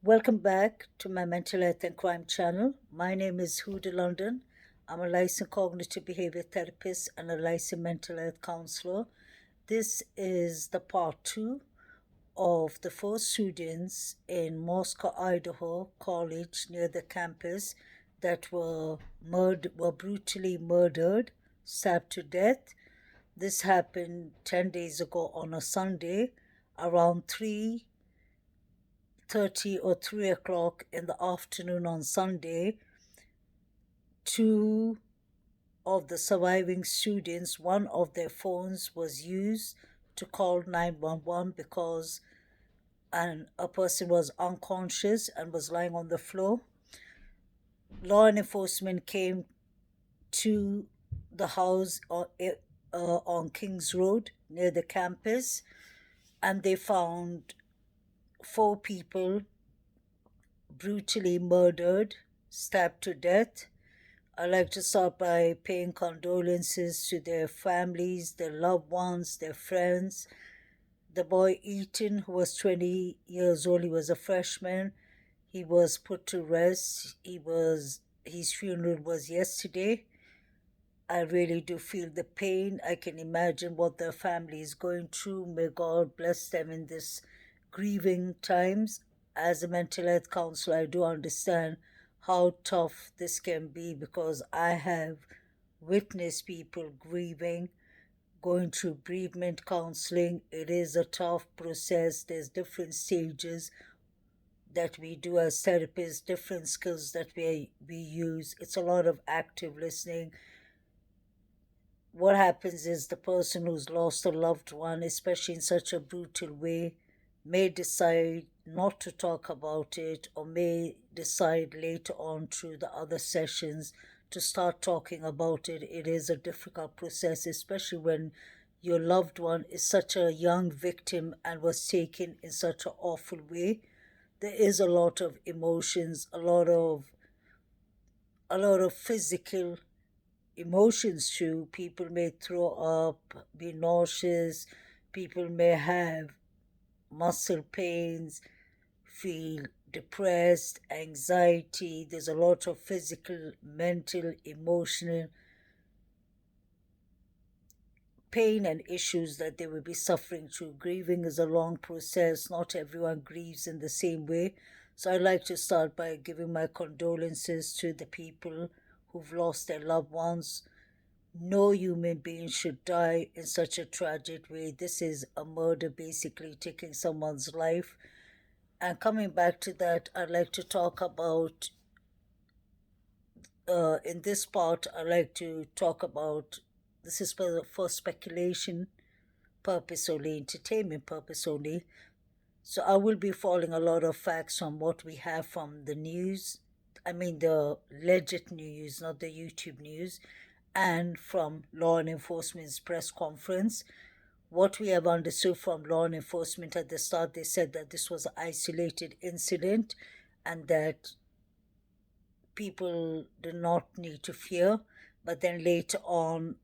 Welcome back to my mental health and crime channel. My name is Huda London. I'm a licensed cognitive behavior therapist and a licensed mental health counselor. This is the part two of the four students in Moscow, Idaho College near the campus that were brutally murdered, stabbed to death. This happened 10 days ago on a Sunday around 3:30 or 3 o'clock in the afternoon on Sunday. Two of the surviving students, one of their phones was used to call 911 because a person was unconscious and was lying on the floor. Law enforcement came to the house on Kings Road near the campus, and they found four people brutally murdered, stabbed to death. I'd like to start by paying condolences to their families, their loved ones, their friends. The boy Ethan, who was 20 years old, he was a freshman. He was put to rest. His funeral was yesterday. I really do feel the pain. I can imagine what their family is going through. May God bless them in this grieving times. As a mental health counselor, I do understand how tough this can be because I have witnessed people grieving, going through bereavement counseling. It is a tough process. There's different stages that we do as therapists, different skills that we use. It's a lot of active listening. What happens is the person who's lost a loved one, especially in such a brutal way, may decide not to talk about it or may decide later on through the other sessions to start talking about it. It is a difficult process, especially when your loved one is such a young victim and was taken in such an awful way. There is a lot of emotions, a lot of physical emotions too. People may throw up, be nauseous, people may have muscle pains, feel depressed, anxiety. There's a lot of physical, mental, emotional pain and issues that they will be suffering through. Grieving is a long process. Not everyone grieves in the same way. So I'd like to start by giving my condolences to the people who've lost their loved ones. No human being should die in such a tragic way. This is a murder, basically taking someone's life. And coming back to that, I'd like to talk about, in this part, I'd like to talk about, this is for speculation purpose only, entertainment purpose only. So I will be following a lot of facts from what we have from the news. I mean, the legit news, not the YouTube news, and from law enforcement's press conference. What we have understood from law enforcement at the start, they said that this was an isolated incident and that people do not need to fear. But then later on,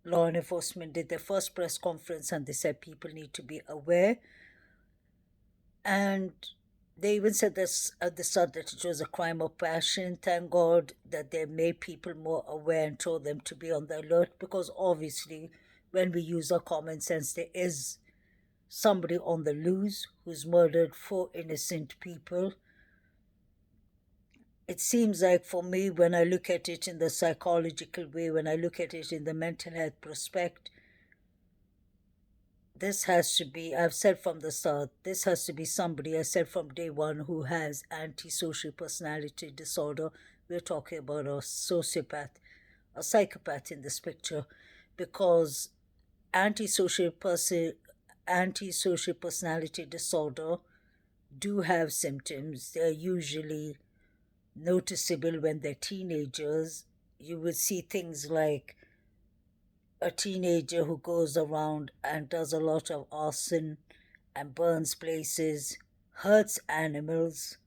law enforcement did their first press conference and they said people need to be aware. And they even said this at the start that it was a crime of passion. Thank God that they made people more aware and told them to be on the alert, because obviously, when we use our common sense, there is somebody on the loose who's murdered four innocent people. It seems like, for me, when I look at it in the psychological way, when I look at it in the mental health prospect, this has to be, I've said from the start, this has to be somebody, I said from day one, who has antisocial personality disorder. We're talking about a sociopath, a psychopath in this picture, because antisocial antisocial personality disorder do have symptoms. They're usually noticeable when they're teenagers. You would see things like a teenager who goes around and does a lot of arson and burns places, hurts animals,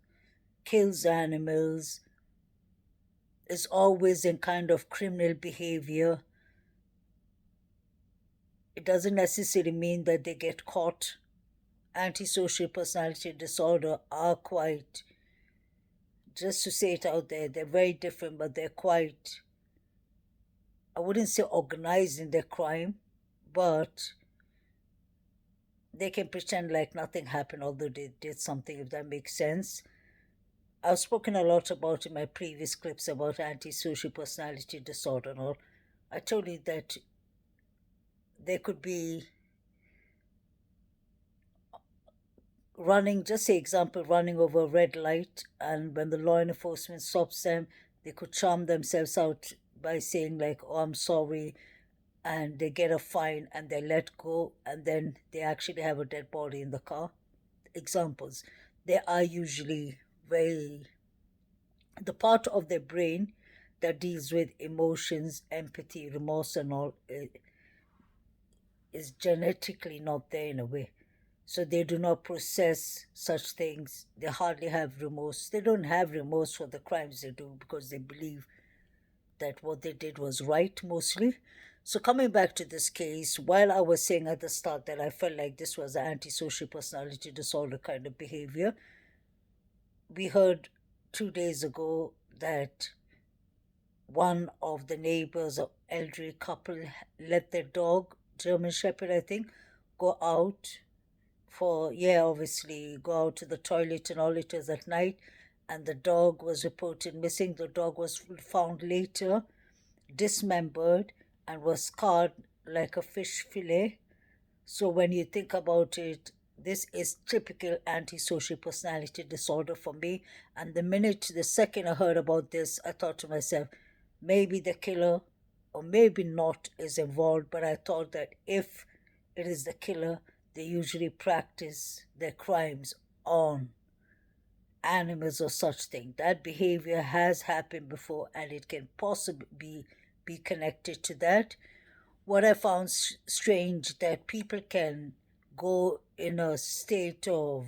kills animals, is always in kind of criminal behavior. It doesn't necessarily mean that they get caught antisocial personality disorder are quite, just to say it out there, they're very different, but they're quite, I wouldn't say organized in their crime, but they can pretend like nothing happened, although they did something, if that makes sense. I've spoken a lot about in my previous clips about antisocial personality disorder and all. I told you that there could be running, just say example, running over a red light, and when the law enforcement stops them, they could charm themselves out by saying like, "Oh, I'm sorry," and they get a fine and they let go, and then they actually have a dead body in the car. Examples. They are usually very, the part of their brain that deals with emotions, empathy, remorse, and all is genetically not there in a way. So they do not process such things. They hardly have remorse. They don't have remorse for the crimes they do because they believe that what they did was right mostly. So coming back to this case, while I was saying at the start that I felt like this was an antisocial personality disorder kind of behavior, we heard 2 days ago that one of the neighbors, an elderly couple, let their dog, German Shepherd, I think, go out for, yeah, obviously, go out to the toilet and all. It was at night, and the dog was reported missing. The dog was found later, dismembered, and was scarred like a fish fillet. So when you think about it, this is typical antisocial personality disorder for me. And the second I heard about this, I thought to myself, maybe the killer or maybe not is involved, but I thought that if it is the killer, they usually practice their crimes on animals or such thing. That behavior has happened before and it can possibly be connected to that. What I found strange that people can go in a state of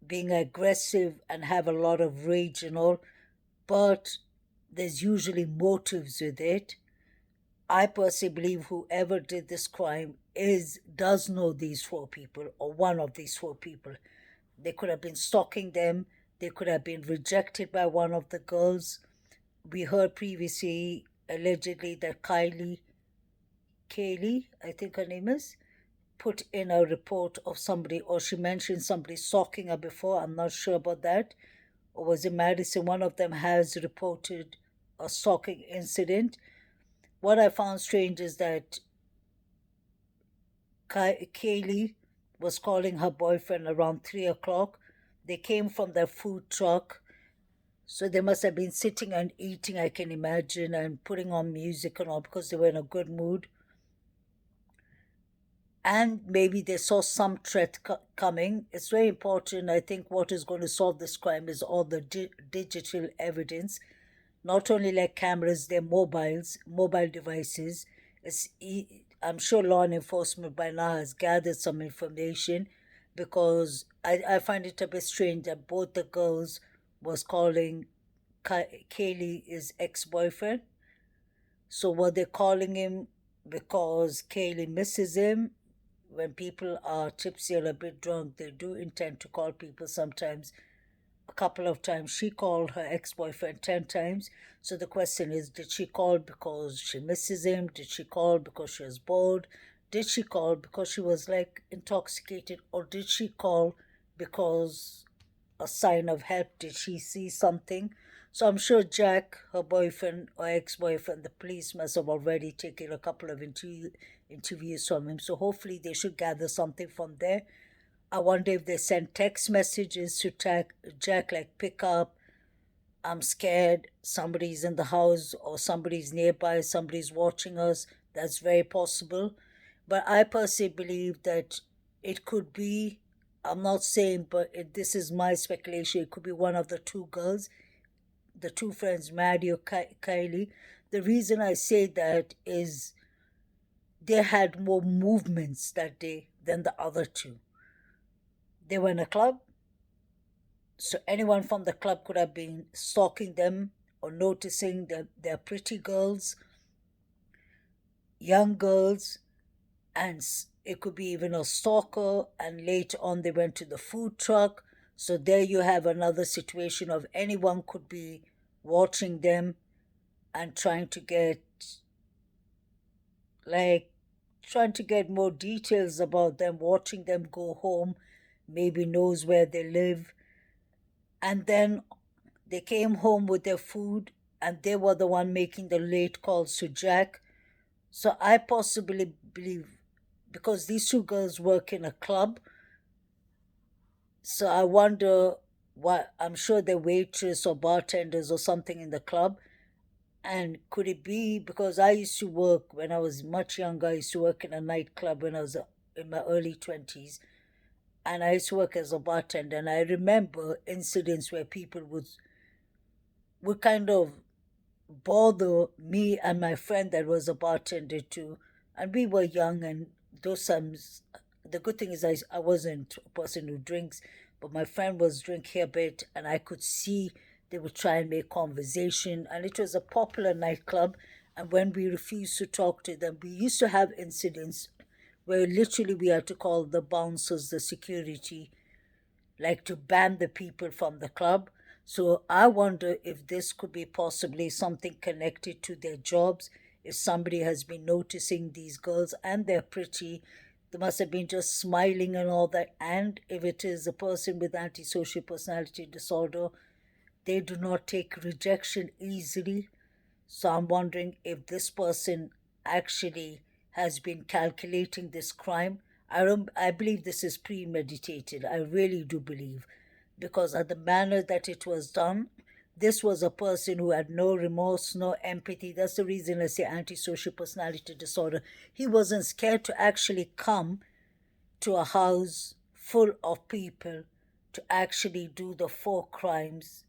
being aggressive and have a lot of rage and all, but there's usually motives with it. I personally believe whoever did this crime does know these four people or one of these four people. They could have been stalking them. They could have been rejected by one of the girls. We heard previously, allegedly, that Kaylee, I think her name is, put in a report of somebody, or she mentioned somebody stalking her before. I'm not sure about that. Or was it Madison? One of them has reported a stalking incident. What I found strange is that Kaylee was calling her boyfriend around 3 o'clock. They came from their food truck, so they must have been sitting and eating, I can imagine, and putting on music and all because they were in a good mood. And maybe they saw some threat coming. It's very important. I think what is going to solve this crime is all the digital evidence, not only like cameras, their mobile devices. I'm sure law enforcement by now has gathered some information because I find it a bit strange that both the girls was calling Kaylee's ex-boyfriend. So were they calling him because Kaylee misses him? When people are tipsy or a bit drunk, they do intend to call people sometimes. A couple of times she called her ex-boyfriend 10 times. So the question is, did she call because she misses him? Did she call because she was bored? Did she call because she was like intoxicated? Or did she call because a sign of help? Did she see something? So I'm sure Jack, her boyfriend or ex-boyfriend, the police must have already taken a couple of interviews from him. So hopefully they should gather something from there. I wonder if they send text messages to Jack, like, pick up, I'm scared, somebody's in the house, or somebody's nearby, somebody's watching us. That's very possible. But I personally believe that it could be, I'm not saying, but this is my speculation, it could be one of the two girls, the two friends, Maddie or Kylie. The reason I say that is they had more movements that day than the other two. They were in a club, so anyone from the club could have been stalking them or noticing that they're pretty girls, young girls, and it could be even a stalker, and later on they went to the food truck. So there you have another situation of anyone could be watching them and like trying to get more details about them, watching them go home, maybe knows where they live. And then they came home with their food, and they were the one making the late calls to Jack. So I possibly believe, because these two girls work in a club, so I wonder what, I'm sure they're waitress or bartenders or something in the club. And could it be because I used to work when I was much younger? I used to work in a nightclub when I was in my early 20s, and I used to work as a bartender. And I remember incidents where people would kind of bother me and my friend that was a bartender too. And we were young, and those times, the good thing is I wasn't a person who drinks, but my friend was drinking a bit, and I could see they would try and make conversation. And it was a popular nightclub. And when we refused to talk to them, we used to have incidents where literally we had to call the bouncers, the security, like to ban the people from the club. So I wonder if this could be possibly something connected to their jobs. If somebody has been noticing these girls and they're pretty, they must have been just smiling and all that. And if it is a person with antisocial personality disorder, they do not take rejection easily. So I'm wondering if this person actually has been calculating this crime. I believe this is premeditated. I really do believe. Because of the manner that it was done, this was a person who had no remorse, no empathy. That's the reason I say antisocial personality disorder. He wasn't scared to actually come to a house full of people to actually do the four crimes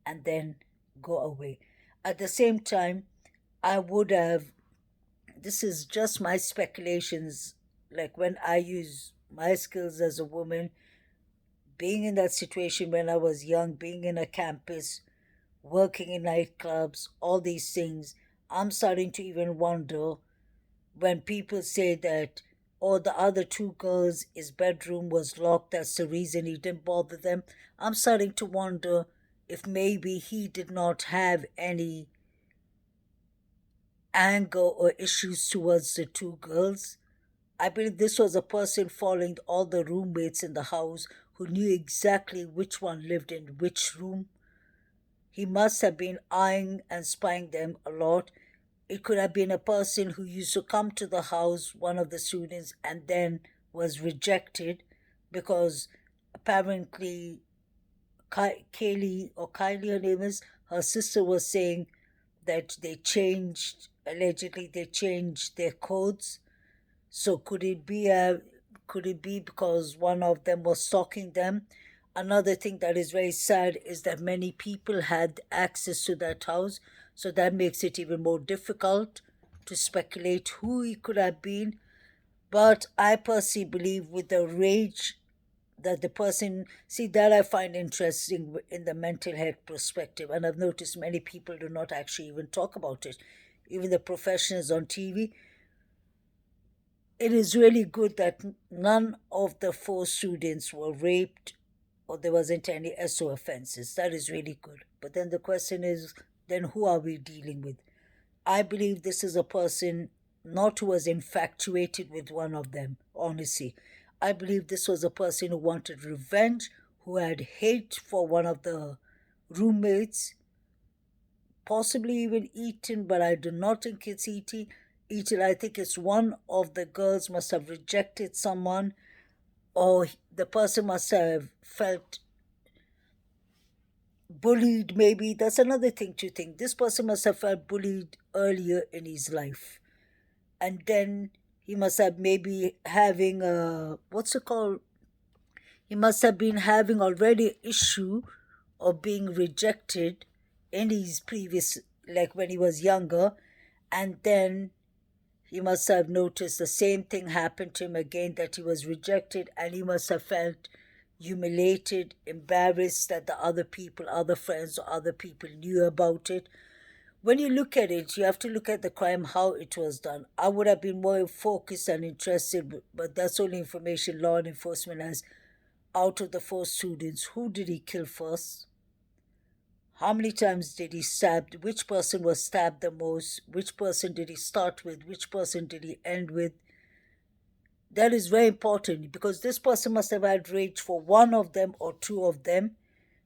and then go away. At the same time, I would have, this is just my speculations, like when I use my skills as a woman, being in that situation when I was young, being in a campus, working in nightclubs, all these things, I'm starting to even wonder when people say that, oh, the other two girls, his bedroom was locked, that's the reason he didn't bother them. I'm starting to wonder if maybe he did not have any anger or issues towards the two girls. I believe this was a person following all the roommates in the house who knew exactly which one lived in which room. He must have been eyeing and spying them a lot. It could have been a person who used to come to the house, one of the students, and then was rejected because apparently Kaylee, or Kylie, her name is, her sister was saying that allegedly they changed their codes. So could it be because one of them was stalking them? Another thing that is very sad is that many people had access to that house, so that makes it even more difficult to speculate who he could have been. But I personally believe with the rage that the person, see, that I find interesting in the mental health perspective, and I've noticed many people do not actually even talk about it. Even the professionals on TV, it is really good that none of the four students were raped or there wasn't any SO offenses. That is really good. But then the question is, then who are we dealing with? I believe this is a person not who was infatuated with one of them, honestly. I believe this was a person who wanted revenge, who had hate for one of the roommates, possibly even eaten, but I do not think it's eaten. I think it's one of the girls must have rejected someone, or the person must have felt bullied, maybe. That's another thing to think. This person must have felt bullied earlier in his life. And then he must have maybe having a, what's it called? He must have been having already issue of being rejected in his previous, like when he was younger. And then he must have noticed the same thing happened to him again, that he was rejected, and he must have felt humiliated, embarrassed that the other people, other friends, or other people knew about it. when you look at it, you have to look at the crime, how it was done. I would have been more focused and interested, but that's only information law enforcement has. Out of the four students, who did he kill first? How many times did he stab? Which person was stabbed the most? Which person did he start with? Which person did he end with? That is very important because this person must have had rage for one of them or two of them.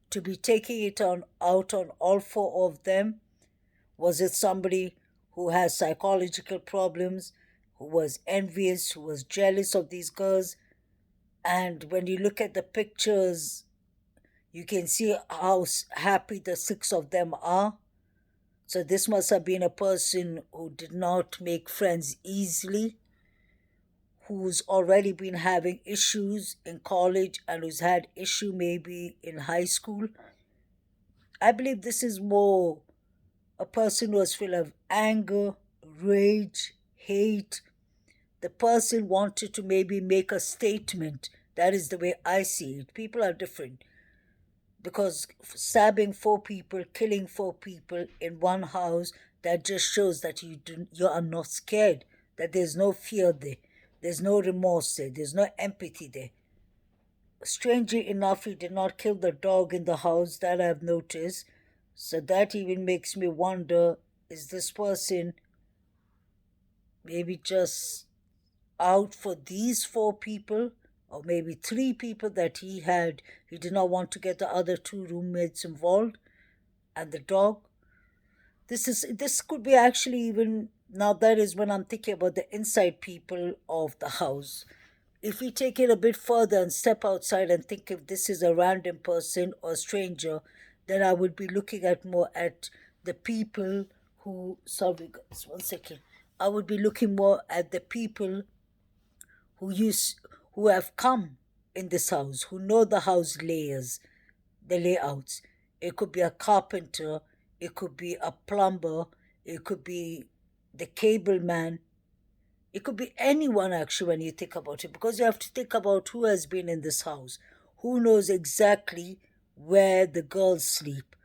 To be taking it on out on all four of them, was it somebody who has psychological problems, who was envious, who was jealous of these girls? And when you look at the pictures, you can see how happy the six of them are. So this must have been a person who did not make friends easily, who's already been having issues in college and who's had issue maybe in high school. I believe this is more a person who was full of anger, rage, hate. The person wanted to maybe make a statement. That is the way I see it. People are different because stabbing four people, killing four people in one house, that just shows that you are not scared, that there's no fear there, there's no remorse there, there's no empathy there. Strangely enough, he did not kill the dog in the house, that I've noticed. So that even makes me wonder, is this person maybe just out for these four people? Or maybe three people that he had. He did not want to get the other two roommates involved and the dog. This could be actually even now that is when I'm thinking about the inside people of the house. If we take it a bit further and step outside and think if this is a random person or stranger, then I would be looking at more at the people who sorry guys, one second. I would be looking more at the people who use who have come in this house, who know the house layers, the layouts. It could be a carpenter, it could be a plumber, it could be the cable man, it could be anyone actually when you think about it, because you have to think about who has been in this house, who knows exactly where the girls sleep,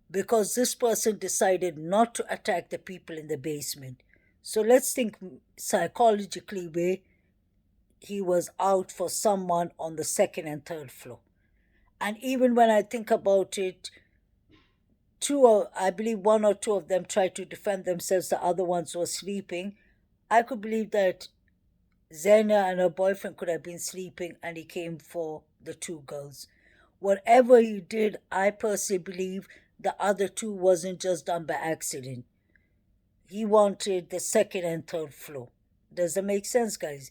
because this person decided not to attack the people in the basement. So let's think psychologically where he was out for someone on the second and third floor. And even when I think about it, I believe one or two of them tried to defend themselves, the other ones were sleeping. I could believe that Zena and her boyfriend could have been sleeping and he came for the two girls. Whatever he did, I personally believe the other two wasn't just done by accident. He wanted the second and third floor. Does that make sense, guys?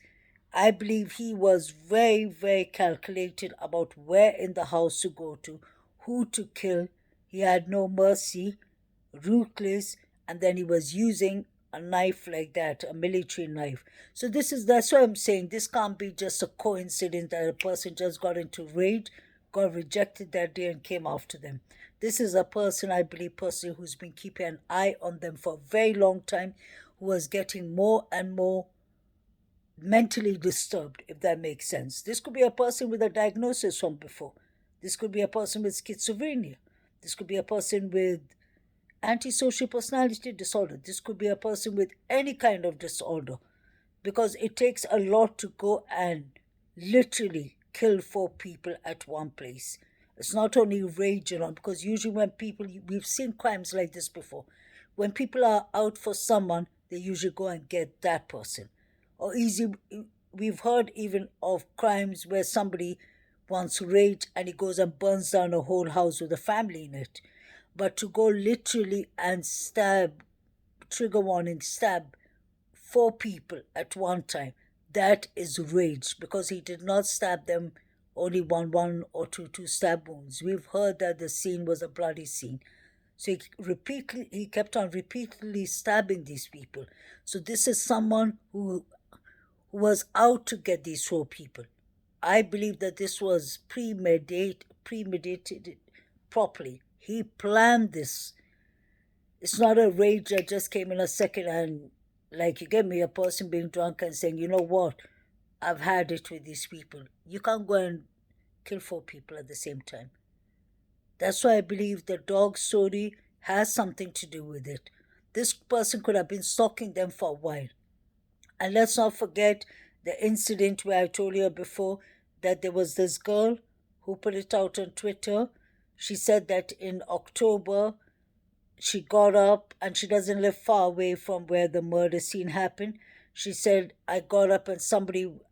I believe he was very, very calculated about where in the house to go to, who to kill. He had no mercy, ruthless, and then he was using a knife like that, a military knife. So that's why I'm saying this can't be just a coincidence that a person just got into rage, got rejected that day and came after them. This is a person, I believe, personally, who's been keeping an eye on them for a very long time, who was getting more and more mentally disturbed, if that makes sense. This could be a person with a diagnosis from before. This could be a person with schizophrenia. This could be a person with antisocial personality disorder. This could be a person with any kind of disorder. Because it takes a lot to go and literally kill four people at one place. It's not only rage and all, because usually when people, we've seen crimes like this before. When people are out for someone, they usually go and get that person. Or we've heard even of crimes where somebody wants rage and he goes and burns down a whole house with a family in it. But to go literally and stab, trigger warning, stab four people at one time, that is rage, because he did not stab them only one or two stab wounds. We've heard that the scene was a bloody scene. So he kept on repeatedly stabbing these people. So this is someone who was out to get these four people. I believe that this was premeditated properly. He planned this. It's not a rage that just came in a second and, like, you get me, a person being drunk and saying, you know what, I've had it with these people. You can't go and kill four people at the same time. That's why I believe the dog story has something to do with it. this person could have been stalking them for a while. And let's not forget the incident where I told you before that there was this girl who put it out on Twitter. She said that in October she got up, and she doesn't live far away from where the murder scene happened. She said, I got up and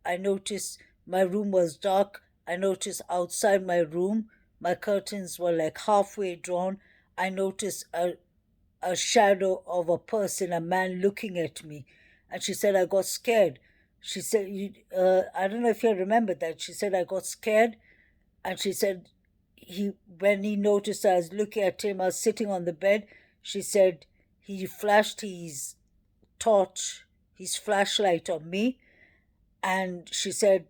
I noticed my room was dark. I noticed outside my room, my curtains were like halfway drawn. I noticed a shadow of a person, a man looking at me. And she said, I got scared. She said, I don't know if you remember that. She said, I got scared. And she said, when he noticed I was looking at him, I was sitting on the bed. She said, he flashed his flashlight on me. And she said,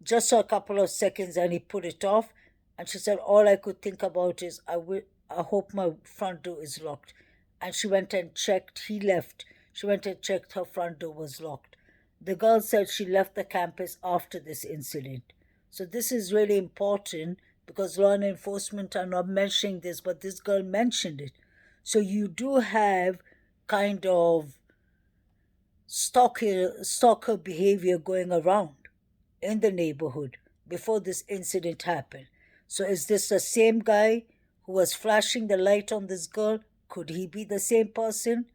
just a couple of seconds and he put it off. And she said, all I could think about is, I hope my front door is locked. And she went and checked. He left. She went and checked her front door was locked. The girl said she left the campus after this incident. So this is really important because law enforcement are not mentioning this, but this girl mentioned it. So you do have kind of stalker behavior going around in the neighborhood before this incident happened. So is this the same guy who was flashing the light on this girl? Could he be the same person?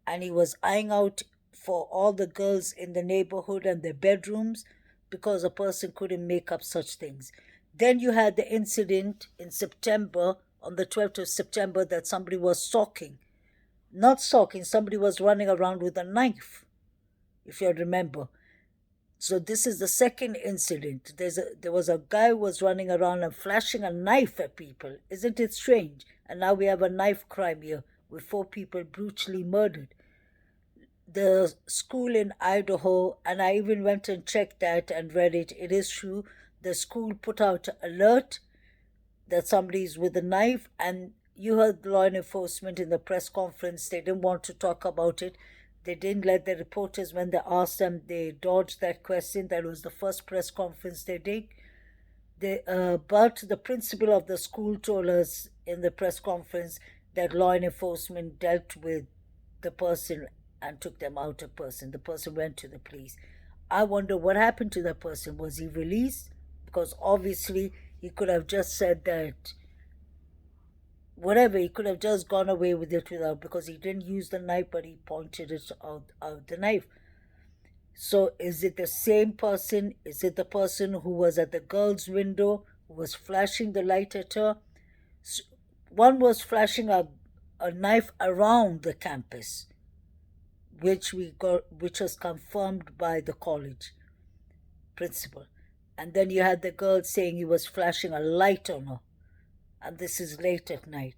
And he was eyeing out for all the girls in the neighborhood and their bedrooms because a person couldn't make up such things. Then you had the incident in September, on the 12th of September, that somebody was stalking. Not stalking, somebody was running around with a knife, if you remember. So this is the second incident. There was a guy who was running around and flashing a knife at people. Isn't it strange? And now we have a knife crime here with 4 people brutally murdered. The school in Idaho, and I even went and checked that and read it. It is true. The school put out an alert that somebody's with a knife, and you heard law enforcement in the press conference. They didn't want to talk about it. They didn't let the reporters, when they asked them, they dodged that question. That was the first press conference they did. But the principal of the school told us in the press conference that law enforcement dealt with the person and took them out of person. The person went to the police. I wonder what happened to that person. Was he released? Because obviously he could have just said that whatever, he could have just gone away with it without, because he didn't use the knife, but he pointed it out the knife. So is it the same person? Is it the person who was at the girl's window, who was flashing the light at her? One was flashing a knife around the campus, which was confirmed by the college principal. And then you had the girl saying he was flashing a light on her. And this is late at night.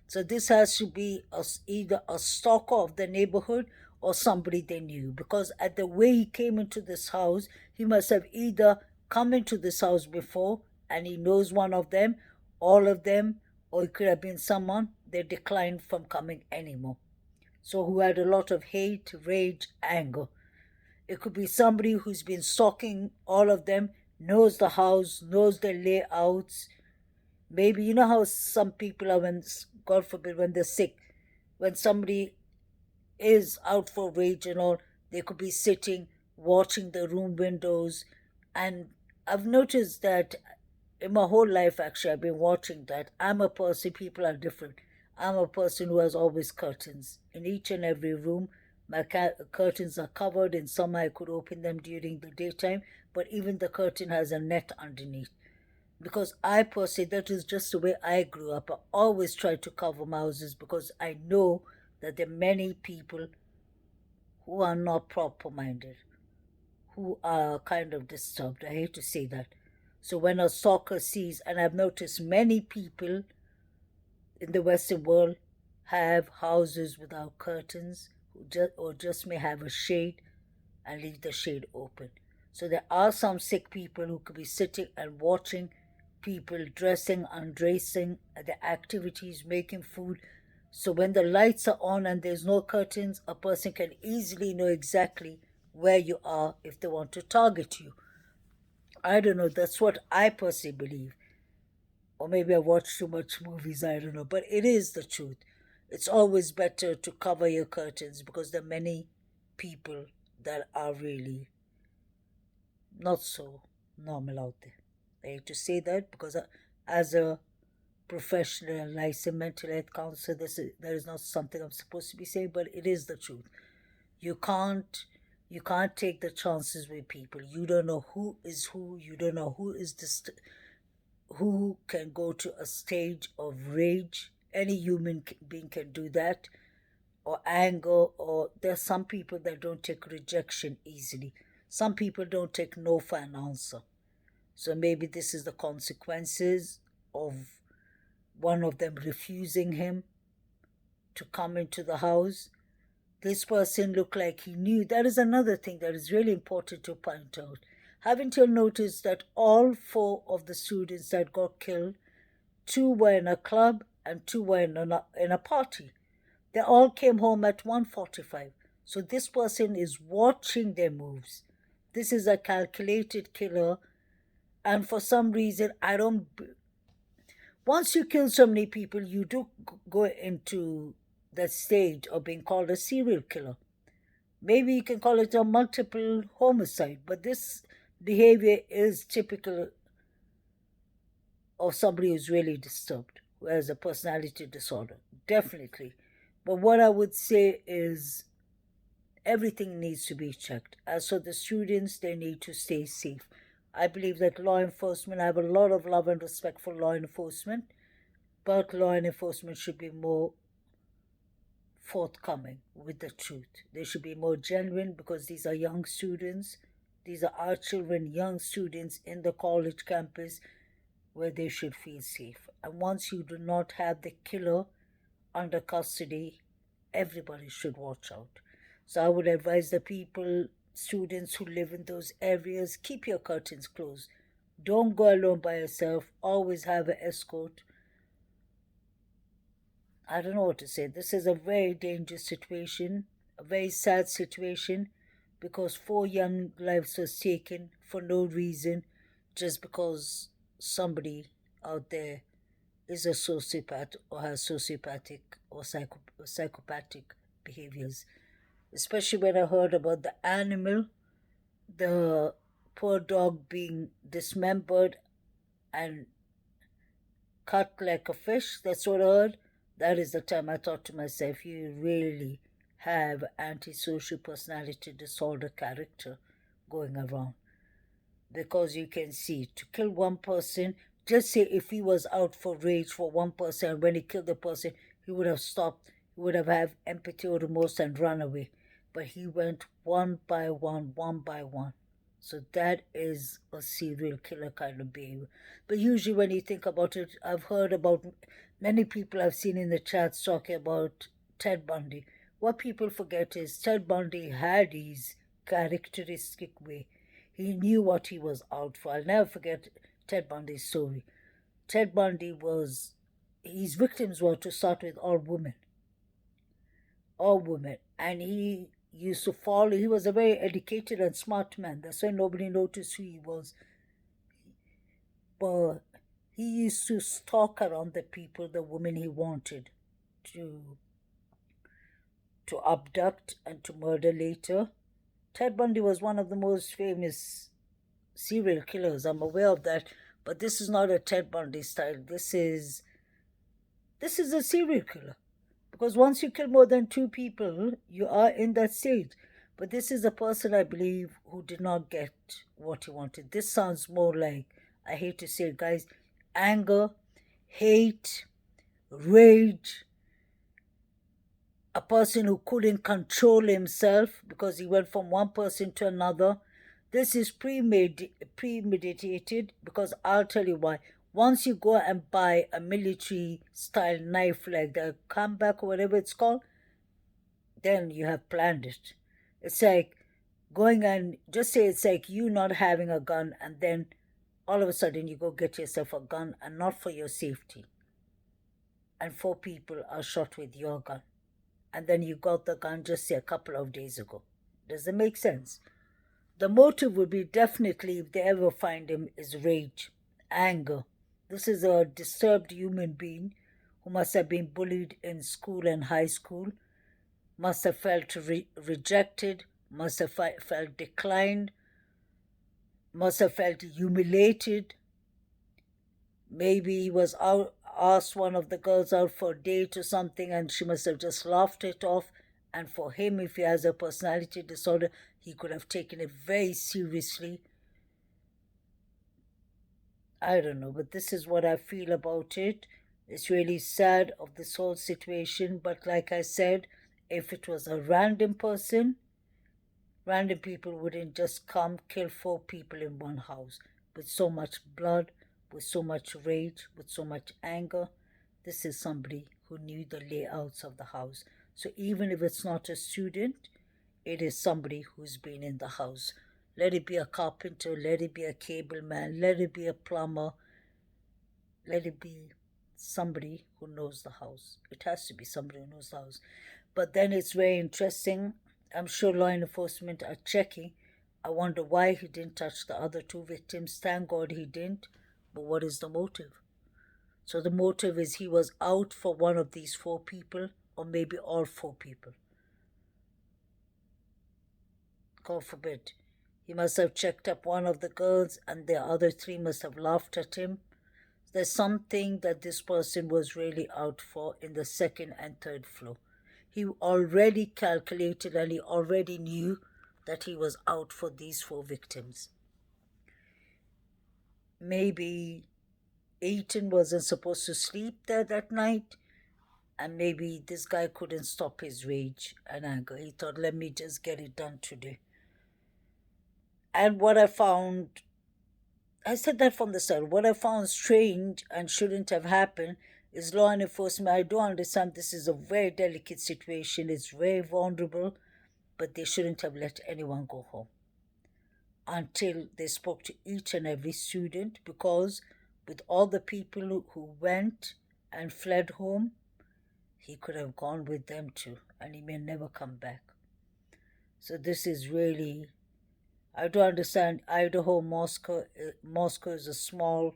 So this has to be either a stalker of the neighborhood or somebody they knew, because at the way he came into this house, he must have either come into this house before and he knows one of them, all of them, or it could have been someone they declined from coming anymore. So who had a lot of hate, rage, anger. It could be somebody who's been stalking all of them, knows the house, knows the layouts. Maybe you know how some people are, when, God forbid, when they're sick, when somebody is out for rage and all, they could be sitting, watching the room windows. And I've noticed that in my whole life, actually, I've been watching that. I'm a person, people are different. I'm a person who has always curtains. In each and every room, my curtains are covered. In summer, I could open them during the daytime, but even the curtain has a net underneath. Because I personally, that is just the way I grew up. I always try to cover my houses because I know that there are many people who are not proper-minded, who are kind of disturbed. I hate to say that. So when a stalker sees, and I've noticed many people in the Western world have houses without curtains, or just may have a shade and leave the shade open. So there are some sick people who could be sitting and watching people dressing, undressing, the activities, making food. So when the lights are on and there's no curtains, a person can easily know exactly where you are if they want to target you. I don't know, that's what I personally believe. Or maybe I watch too much movies, I don't know, but it is the truth. It's always better to cover your curtains because there are many people that are really not so normal out there. I hate to say that because as a professional and licensed mental health counselor, that is not something I'm supposed to be saying, but it is the truth. You can't you can't take the chances with people. You don't know who is who. You don't know who is who can go to a stage of rage. Any human being can do that, or anger, or there are some people that don't take rejection easily. Some people don't take no for an answer. So maybe this is the consequences of one of them refusing him to come into the house. This person looked like he knew. That is another thing that is really important to point out. Haven't you noticed that all four of the students that got killed, two were in a club and two were in a party? They all came home at 1:45. So this person is watching their moves. This is a calculated killer. And for some reason, I don't. Once you kill so many people, you do go into that stage of being called a serial killer. Maybe you can call it a multiple homicide, but this behavior is typical of somebody who's really disturbed, who has a personality disorder. Definitely. But what I would say is everything needs to be checked. As for the students, they need to stay safe. I believe that law enforcement, I have a lot of love and respect for law enforcement, but law enforcement should be more forthcoming with the truth. They should be more genuine because these are young students. These are our children, young students in the college campus where they should feel safe. And once you do not have the killer under custody, everybody should watch out. So I would advise the people, students who live in those areas, keep your curtains closed. Don't go alone by yourself. Always have an escort. I don't know what to say. This is a very dangerous situation, a very sad situation, because four young lives was taken for no reason, just because somebody out there is a sociopath or has sociopathic or psychopathic behaviors. Especially when I heard about the animal, the poor dog being dismembered and cut like a fish. That's what I heard. That is the time I thought to myself, you really have antisocial personality disorder character going around. Because you can see, to kill one person, just say if he was out for rage for one person, and when he killed the person, he would have stopped, he would have had empathy or remorse and run away. But he went one by one, one by one. So that is a serial killer kind of behavior. But usually, when you think about it, I've heard about many people I've seen in the chats talking about Ted Bundy. What people forget is Ted Bundy had his characteristic way. He knew what he was out for. I'll never forget Ted Bundy's story. Ted Bundy was, his victims were to start with all women, and he used to follow. He was a very educated and smart man. That's why nobody noticed who he was. But he used to stalk around the people, the women he wanted to abduct and to murder later. Ted Bundy was one of the most famous serial killers. I'm aware of that, but this is not a Ted Bundy style. This is a serial killer. Because once you kill more than two people, you are in that stage. But this is a person, I believe, who did not get what he wanted. This sounds more like, I hate to say it, guys, anger, hate, rage. A person who couldn't control himself because he went from one person to another. This is premeditated because I'll tell you why. Once you go and buy a military style knife like the comeback or whatever it's called, then you have planned it. It's like going and just say it's like you not having a gun and then all of a sudden you go get yourself a gun and not for your safety. And four people are shot with your gun. And then you got the gun just say a couple of days ago. Does it make sense? The motive would be definitely, if they ever find him, is rage, anger. This is a disturbed human being who must have been bullied in school and high school, must have felt rejected, must have felt declined, must have felt humiliated. Maybe he was out, asked one of the girls out for a date or something, and she must have just laughed it off. And for him, if he has a personality disorder, he could have taken it very seriously. I don't know, but this is what I feel about it. It's really sad of this whole situation, but like I said, if it was a random person, random people wouldn't just come kill four people in one house with so much blood, with so much rage, with so much anger. This is somebody who knew the layouts of the house. So even if it's not a student, it is somebody who's been in the house. Let it be a carpenter, let it be a cable man, let it be a plumber, let it be somebody who knows the house. It has to be somebody who knows the house. But then it's very interesting. I'm sure law enforcement are checking. I wonder why he didn't touch the other two victims. Thank God he didn't. But what is the motive? So the motive is he was out for one of these four people, or maybe all four people. God forbid. He must have checked up one of the girls, and the other three must have laughed at him. There's something that this person was really out for in the second and third floor. He already calculated and he already knew that he was out for these four victims. Maybe Aiton wasn't supposed to sleep there that night, and maybe this guy couldn't stop his rage and anger. He thought, let me just get it done today. And what I found, I said that from the start, what I found strange and shouldn't have happened is law enforcement. I do understand this is a very delicate situation, it's very vulnerable, but they shouldn't have let anyone go home until they spoke to each and every student, because with all the people who went and fled home, he could have gone with them too, and he may never come back. So this is really, I do understand Idaho, Moscow is a small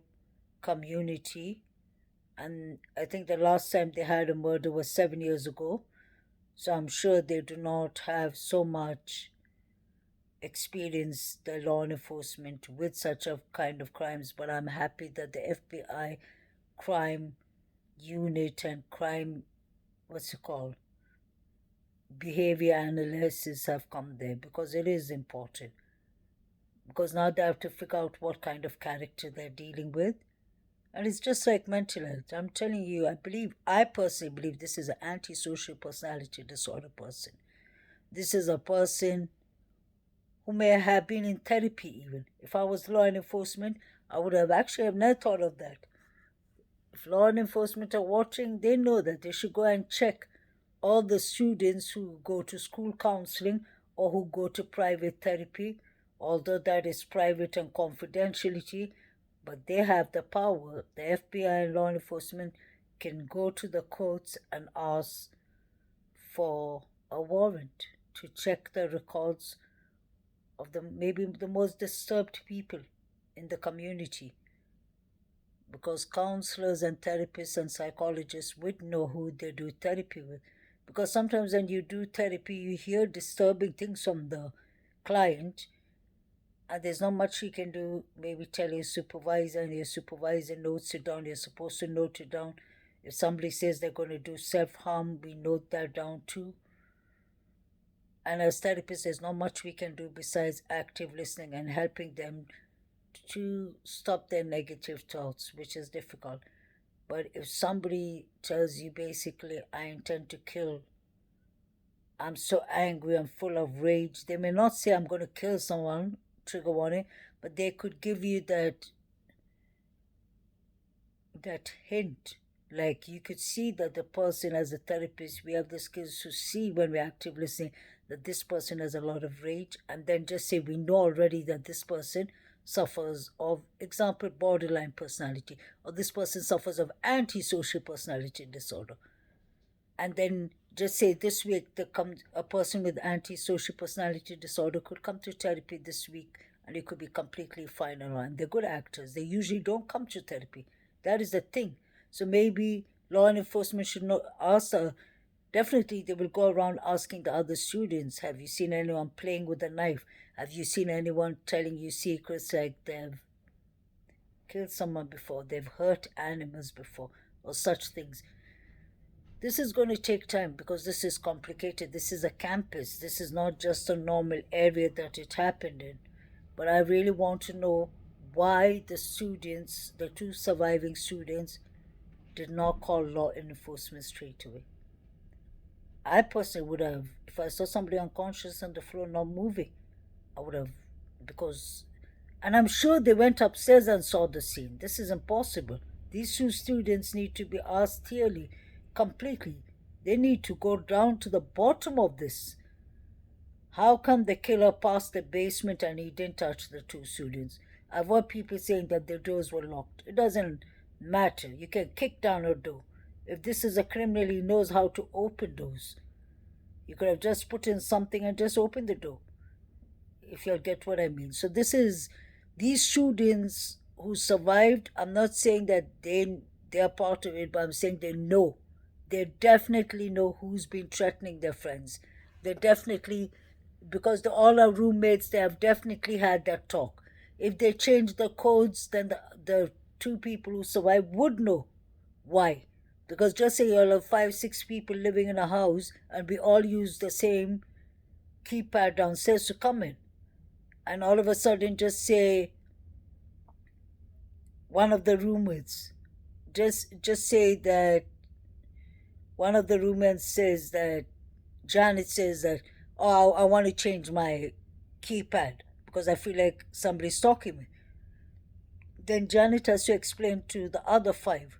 community, and I think the last time they had a murder was 7 years ago. So I'm sure they do not have so much experience, the law enforcement, with such a kind of crimes. But I'm happy that the FBI crime unit and crime, what's it called, behavior analysis have come there, because it is important. Because now they have to figure out what kind of character they're dealing with. And it's just like mental health. I'm telling you, I personally believe this is an antisocial personality disorder person. This is a person who may have been in therapy even. If I was law enforcement, I would have actually have never thought of that. If law enforcement are watching, they know that they should go and check all the students who go to school counseling or who go to private therapy, although that is private and confidentiality, but they have the power. The FBI and law enforcement can go to the courts and ask for a warrant to check the records of maybe the most disturbed people in the community, because counselors and therapists and psychologists would know who they do therapy with. Because sometimes when you do therapy, you hear disturbing things from the client, and there's not much you can do. Maybe tell your supervisor, and your supervisor notes it down. You're supposed to note it down. If somebody says they're going to do self-harm, we note that down too. And as therapists, there's not much we can do besides active listening and helping them to stop their negative thoughts, which is difficult. But if somebody tells you basically, I intend to kill, I'm so angry, I'm full of rage, they may not say, I'm going to kill someone, trigger warning, but they could give you that hint. Like, you could see that the person, as a therapist, we have the skills to see when we're active listening that this person has a lot of rage, and then just say we know already that this person suffers of, example, borderline personality, or this person suffers of antisocial personality disorder. And then just say this week a person with antisocial personality disorder could come to therapy this week, and it could be completely fine and all. And they're good actors. They usually don't come to therapy. That is the thing. So maybe Law enforcement should not ask. Definitely, they will go around asking the other students, "Have you seen anyone playing with a knife? Have you seen anyone telling you secrets like they've killed someone before, they've hurt animals before, or such things?" This is going to take time because this is complicated. This is a campus. This is not just a normal area that it happened in. But I really want to know why the students, the two surviving students, did not call law enforcement straight away. I personally would have, if I saw somebody unconscious on the floor not moving, I would have, because, and I'm sure they went upstairs and saw the scene. This is impossible. These two students need to be asked clearly, completely. They need to go down to the bottom of this. How come the killer passed the basement and he didn't touch the two students? I've heard people saying that the doors were locked. It doesn't matter. You can kick down a door. If this is a criminal, he knows how to open doors. You could have just put in something and just opened the door, if you'll get what I mean. So this is these students who survived. I'm not saying that they're part of it, but I'm saying they know. They definitely know who's been threatening their friends. They definitely, because they all are roommates, they have definitely had that talk. If they change the codes, then the two people who survived would know why. Because just say you'll have 5, 6 people living in a house and we all use the same keypad downstairs to come in. And all of a sudden just say one of the roommates, just say that one of the roommates says that, Janet says that, "Oh, I want to change my keypad because I feel like somebody's stalking me." Then Janet has to explain to the other 5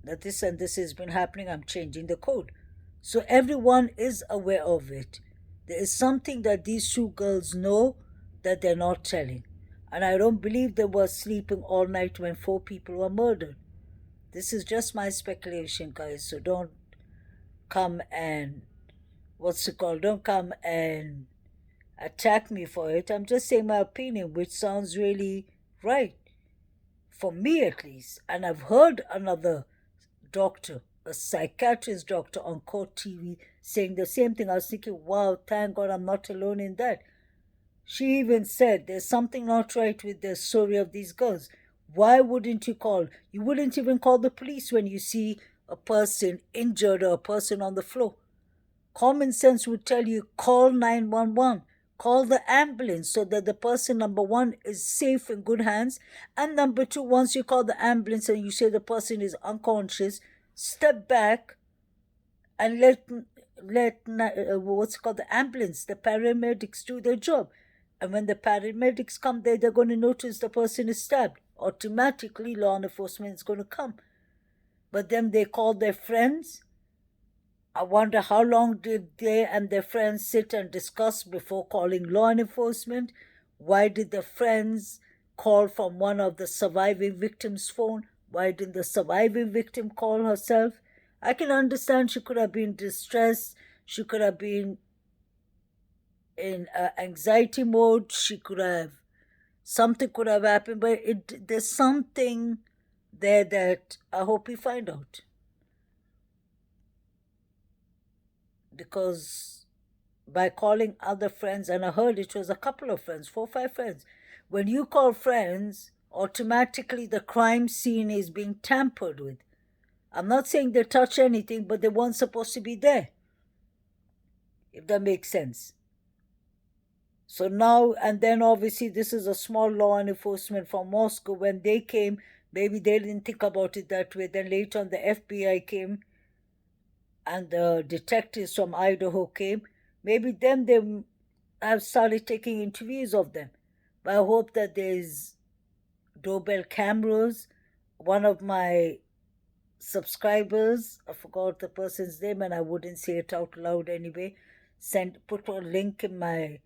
that this and this has been happening, I'm changing the code. So everyone is aware of it. There is something that these two girls know that they're not telling. And I don't believe they were sleeping all night when 4 people were murdered. This is just my speculation, guys. So don't come and, what's it called? Don't come and attack me for it. I'm just saying my opinion, which sounds really right. For me, at least. And I've heard another doctor, a psychiatrist doctor on court TV, saying the same thing. I was thinking, wow, thank God I'm not alone in that. She even said there's something not right with the story of these girls. Why wouldn't you call? You wouldn't even call the police when you see a person injured or a person on the floor. Common sense would tell you call 911, call the ambulance so that the person, number one, is safe in good hands, and number two, once you call the ambulance and you say the person is unconscious, step back and let what's called the ambulance, the paramedics do their job. And when the paramedics come there, they're going to notice the person is stabbed. Automatically, law enforcement is going to come. But then they call their friends. I wonder how long did they and their friends sit and discuss before calling law enforcement? Why did the friends call from one of the surviving victim's phone? Why didn't the surviving victim call herself? I can understand she could have been distressed. She could have been in anxiety mode. She could have, something could have happened, but there's something there that I hope we find out. Because by calling other friends, and I heard it was a couple of friends, 4 or 5 friends, when you call friends, automatically the crime scene is being tampered with. I'm not saying they touch anything, but they weren't supposed to be there, if that makes sense. So now, and then obviously this is a small law enforcement from Moscow. When they came, maybe they didn't think about it that way. Then later on the FBI came and the detectives from Idaho came. Maybe then they have started taking interviews of them. But I hope that there's doorbell cameras. One of my subscribers, I forgot the person's name and I wouldn't say it out loud anyway, put a link in my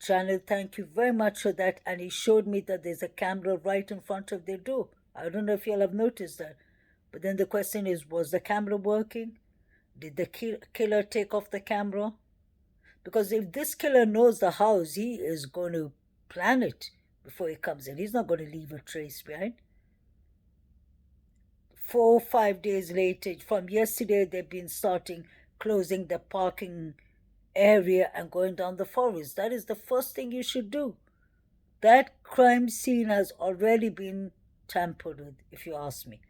channel. Thank you very much for that. And he showed me that there's a camera right in front of their door. I don't know if you'll have noticed that. But then the question is, was the camera working? Did the killer take off the camera? Because if this killer knows the house, he is going to plan it before he comes in. He's not going to leave a trace behind. 4 5 days later, from yesterday, they've been starting closing the parking area and going down the forest. That is the first thing you should do. That crime scene has already been tampered with, if you ask me,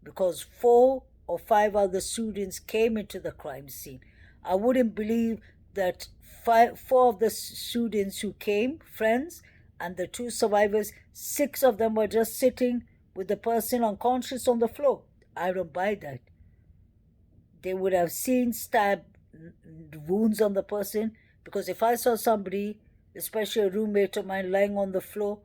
because 4 or 5 other students came into the crime scene. I wouldn't believe that four of the students who came, friends, and the two survivors, 6 of them were just sitting with the person unconscious on the floor. I don't buy that. They would have seen stab wounds on the person, because if I saw somebody, especially a roommate of mine, lying on the floor,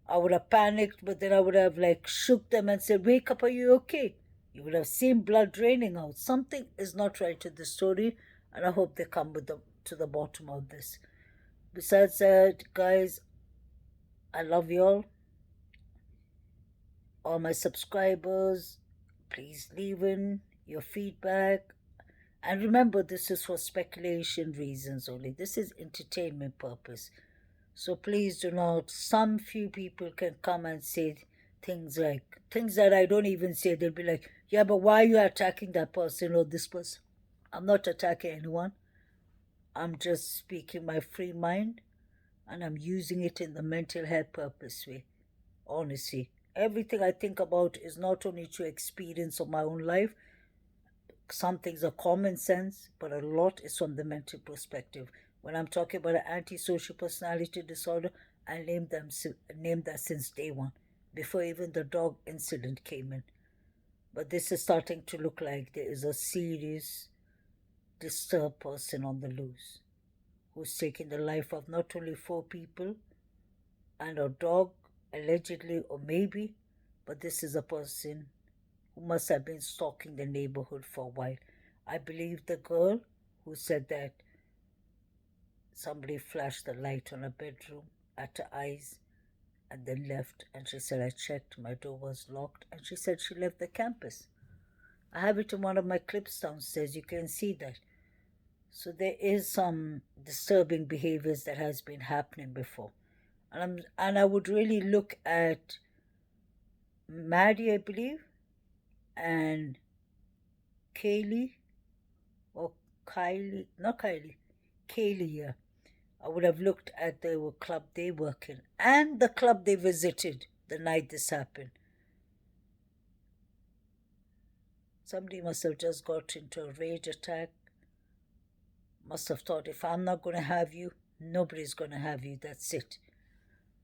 I would have panicked, but then I would have like shook them and said, "Wake up, are you okay?" You would have seen blood draining out. Something is not right with the story, and I hope they come to the bottom of this. Besides that, guys, I love y'all. All my subscribers, please leave in your feedback. And remember, this is for speculation reasons only. This is entertainment purpose. So please do not. Some few people can come and say things that I don't even say. They'll be like, "Yeah, but why are you attacking that person or this person?" I'm not attacking anyone. I'm just speaking my free mind, and I'm using it in the mental health purpose way. Honestly, everything I think about is not only to experience of my own life. Some things are common sense, but a lot is from the mental perspective. When I'm talking about an antisocial personality disorder, I named that since day one, before even the dog incident came in. But this is starting to look like there is a serious, disturbed person on the loose who's taking the life of not only 4 people and a dog, allegedly or maybe, but this is a person who must have been stalking the neighborhood for a while. I believe the girl who said that somebody flashed the light on her bedroom at her eyes and then left. And she said, "I checked, my door was locked." And she said she left the campus. I have it in one of my clips downstairs. You can see that. So there is some disturbing behaviors that has been happening before. And I would really look at Maddie, I believe, and Kaylee, or Kylie, not Kylie, Kaylee, yeah. I would have looked at the club they work in and the club they visited the night this happened. Somebody must have just got into a rage attack, must have thought, if I'm not going to have you, nobody's going to have you, that's it.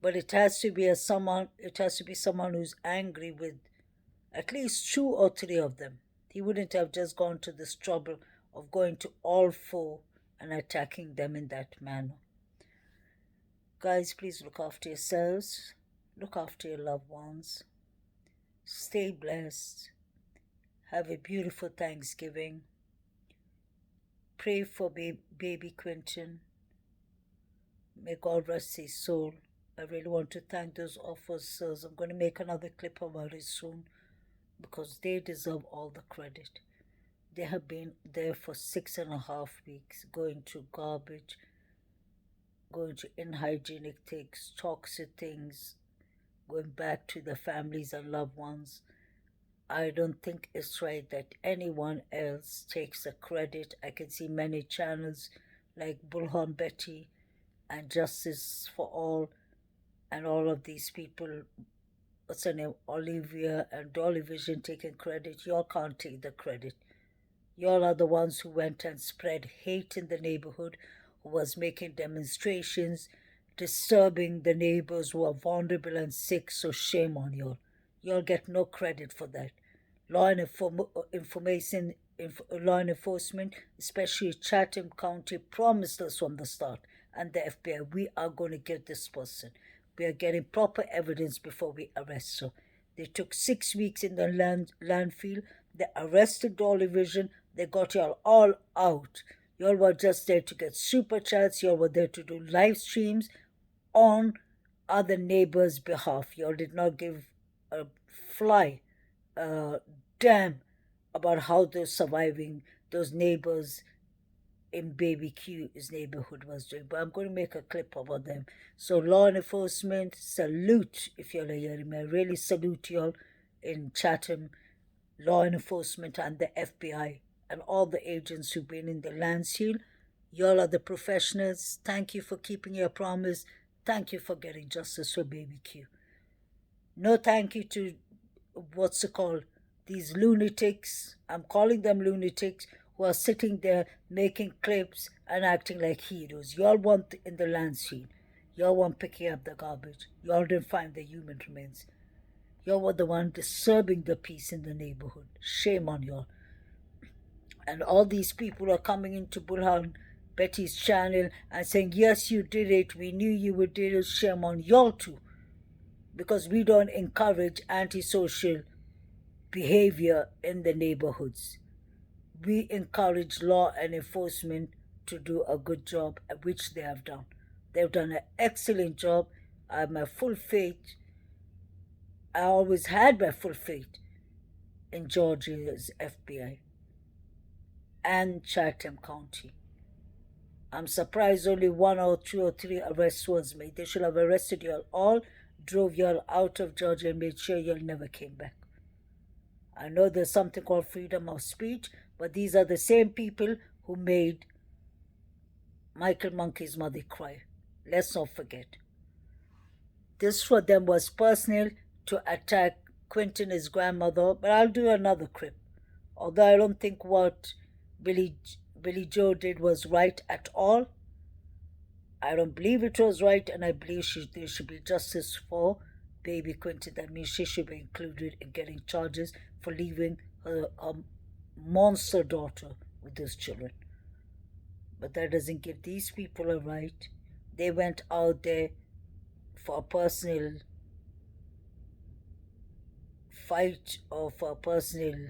But it has to be someone who's angry with at least 2 or 3 of them. He wouldn't have just gone to this trouble of going to all 4 and attacking them in that manner. Guys, please look after yourselves, look after your loved ones, stay blessed, have a beautiful Thanksgiving. Pray for baby Quentin. May God rest his soul. I really want to thank those officers. I'm going to make another clip about it soon, because they deserve all the credit. They have been there for 6.5 weeks, going through garbage, going to unhygienic things, toxic things, going back to their families and loved ones. I don't think it's right that anyone else takes the credit. I can see many channels like Bullhorn Betty and Justice for All and all of these people, what's her name, Olivia and Dolly Vision, taking credit. Y'all can't take the credit. Y'all are the ones who went and spread hate in the neighborhood, who was making demonstrations, disturbing the neighbors who are vulnerable and sick, so shame on y'all. Y'all get no credit for that. Law enforcement, especially Chatham County, promised us from the start, and the FBI, we are going to get this person. We are getting proper evidence before we arrest her. They took 6 weeks in the landfill. They arrested Dolly Vision. They got y'all all out. Y'all were just there to get super chats. Y'all were there to do live streams on other neighbors' behalf. Y'all did not give a fly damn about how those neighbors in Baby Q's neighborhood was doing. But I'm going to make a clip about them. So law enforcement, salute if y'all are hearing me. I really salute y'all in Chatham law enforcement and the FBI and all the agents who've been in the land seal. Y'all are the professionals. Thank you for keeping your promise. Thank you for getting justice for Baby Q. No thank you to what's it called? These lunatics. I'm calling them lunatics who are sitting there making clips and acting like heroes. Y'all want in the land seal. Y'all want picking up the garbage. Y'all didn't find the human remains. Y'all were the one disturbing the peace in the neighborhood. Shame on y'all. And all these people are coming into Bulhan Betty's channel and saying, yes, you did it. We knew you would do it. Shame on y'all too. Because we don't encourage antisocial behavior in the neighborhoods. We encourage law and enforcement to do a good job, which they have done. They've done an excellent job. I have my full faith. I always had my full faith in Georgia's FBI and Chatham County. I'm surprised only 1 or 2 or 3 arrests was made. They should have arrested you all, drove you all out of Georgia, and made sure you all never came back. I know there's something called freedom of speech, but these are the same people who made Michael Monkey's mother cry. Let's not forget. This for them was personal to attack Quentin, his grandmother, but I'll do another clip. Although I don't think what Billy Joe did was right at all. I don't believe it was right, and I believe there should be justice for baby Quentin. That means she should be included in getting charges for leaving her monster daughter with those children. But that doesn't give these people a right. They went out there for a personal fight or for a personal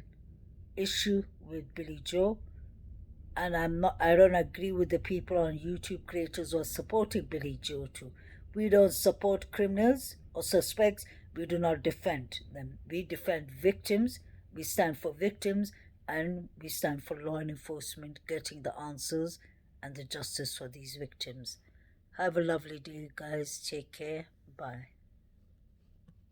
issue with Billy Joe. And I don't agree with the people on YouTube, creators who are supporting Billy Joe too. We don't support criminals or suspects. We do not defend them. We defend victims. We stand for victims, and we stand for law enforcement getting the answers and the justice for these victims. Have a lovely day, guys. Take care. Bye.